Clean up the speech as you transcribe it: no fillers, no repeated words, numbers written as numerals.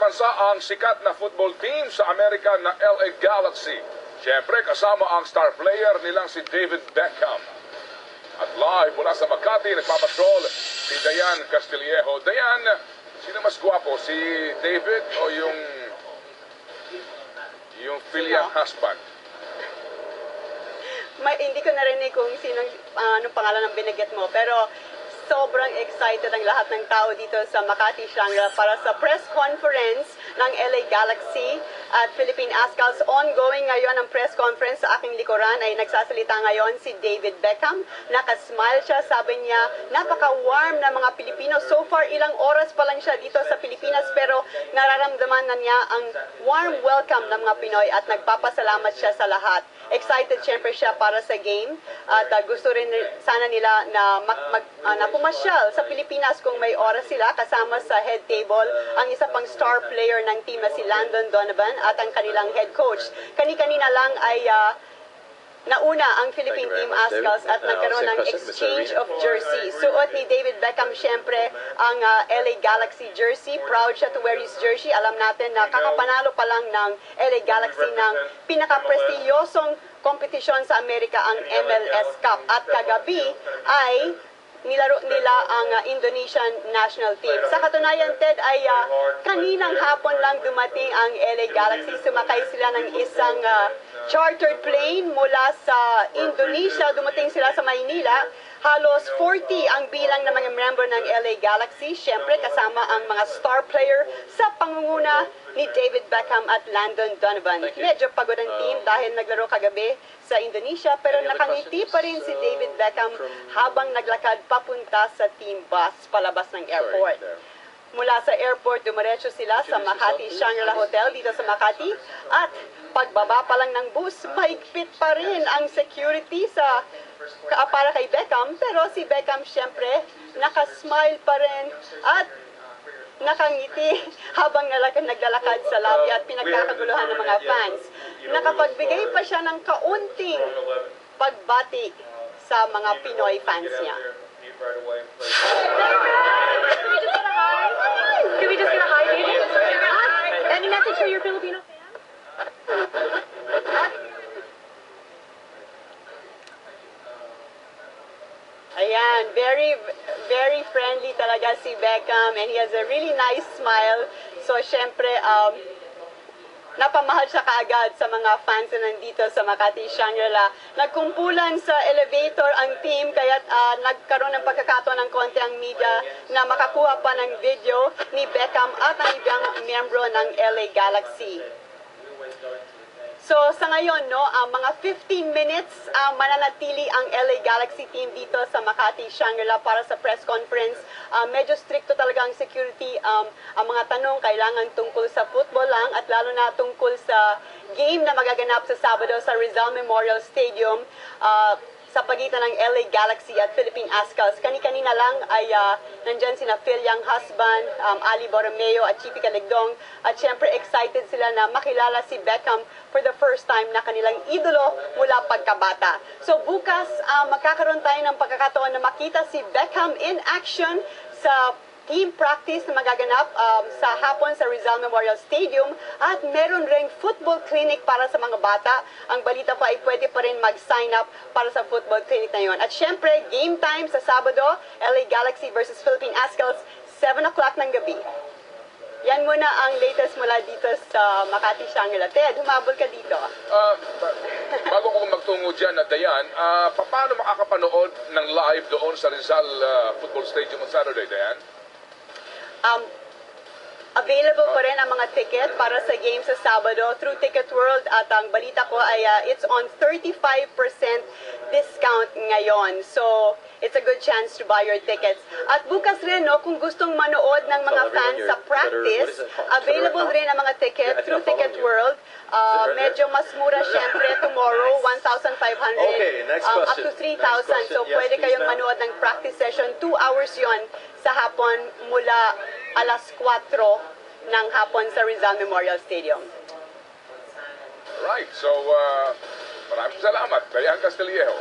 bansa ang sikat na football team sa Amerika na LA Galaxy. Siyempre, kasama ang star player nilang si David Beckham. At live mula sa Makati, nagpapatrol si Dayan Castillejo. Dayan, sino mas gwapo? Si David o yung filial husband? Hindi ko narinig kung anong pangalan ang binigit mo, pero sobrang excited ang lahat ng tao dito sa Makati, Shangri-La para sa press conference ng LA Galaxy at Philippine Ascals. Ongoing ngayon ang press conference sa aking likuran ay nagsasalita ngayon si David Beckham. Nakasmile siya, sabi niya, napaka-warm na mga Pilipino. So far, ilang oras pa lang siya dito sa Pilipinas pero nararamdaman na niya ang warm welcome ng mga Pinoy at nagpapasalamat siya sa lahat. Excited siyempre siya para sa game at gusto rin sana nila na pumasyal sa Pilipinas kung may oras sila kasama sa head table ang isa pang star player ng team na si Landon Donovan at ang kanilang head coach. Kani-kanina lang ay nauna ang Philippine Team Ascals at nagkaroon ng exchange of jersey. Suot ni David Beckham siyempre ang LA Galaxy jersey. Proud siya to wear his jersey. Alam natin na kakapanalo pa lang ng LA Galaxy ng pinaka-prestiyosong kompetisyon sa Amerika, ang MLS Cup. At kagabi ay nilaro nila ang Indonesian national team. Sa katunayan, Ted, ay kaninang hapon lang dumating ang LA Galaxy. Sumakay sila ng isang chartered plane mula sa Indonesia. Dumating sila sa Maynila. Halos 40 ang bilang ng mga member ng LA Galaxy. Siyempre, kasama ang mga star player sa pangunguna ni David Beckham at Landon Donovan. Medyo pagod ang team dahil naglaro kagabi sa Indonesia pero nakangiti pa rin si David Beckham habang naglakad papunta sa team bus palabas ng airport. Mula sa airport, dumiretso sila sa Makati Shangri-La Hotel dito sa Makati at pagbaba pa lang ng bus, mahigpit pa rin ang security para kay Beckham pero si Beckham syempre nakasmile pa rin at nakangiti habang naglalakad sa lobby at pinagkakaguluhan ng mga fans. Nakapagbigay pa siya ng kaunting pagbati sa mga Pinoy fans niya. Can we just get a hi, David? Any message for your Filipino fans? Ayan, very friendly talaga si Beckham and he has a really nice smile. So, syempre, napamahal siya kaagad sa mga fans na nandito sa Makati Shangri-La. Nagkumpulan sa elevator ang team kaya nagkaroon ng pagkakataon ng konti ang media na makakuha pa ng video ni Beckham at ang ibang miyembro ng LA Galaxy. So sa ngayon, mga 15 minutes mananatili ang LA Galaxy team dito sa Makati Shangri-La para sa press conference. Medyo stricto talaga ang security. Ang mga tanong kailangan tungkol sa football lang at lalo na tungkol sa game na magaganap sa Sabado sa Rizal Memorial Stadium sa pagitan ng LA Galaxy at Philippine Ascals. Kani-kanina lang ay nandyan sina Phil Yang husband, Ali Borromeo at Chippy Caligdong. At syempre excited sila na makilala si Beckham for the first time na kanilang idolo mula pagkabata. So bukas magkakaroon tayo ng pagkakataon na makita si Beckham in action sa team practice na magaganap sa hapon sa Rizal Memorial Stadium at meron ring football clinic para sa mga bata. Ang balita pa ay pwede pa rin mag-sign up para sa football clinic na yon. At syempre, game time sa Sabado, LA Galaxy versus Philippine Ascals, 7 o'clock ng gabi. Yan muna ang latest mula dito sa Makati Shangri-La. Ted, humabol ka dito. Bago ko magtungo dyan, Dayan, paano makakapanood ng live doon sa Rizal Football Stadium on Saturday, Dayan? Available pa rin ang mga ticket para sa game sa Sabado through Ticket World at ang balita ko ay it's on 35% discount ngayon. So, it's a good chance to buy your tickets. At bukas rin, kung gustong manood ng mga fans sa practice, available rin ang mga ticket through Ticket World. Medyo mas mura syempre tomorrow, 1,500 up to 3,000. So, pwede kayong manood ng practice session. 2 hours yon sa hapon mula alas 4 ng hapon sa Rizal Memorial Stadium. Right, so maraming salamat, Dayan Castillejo.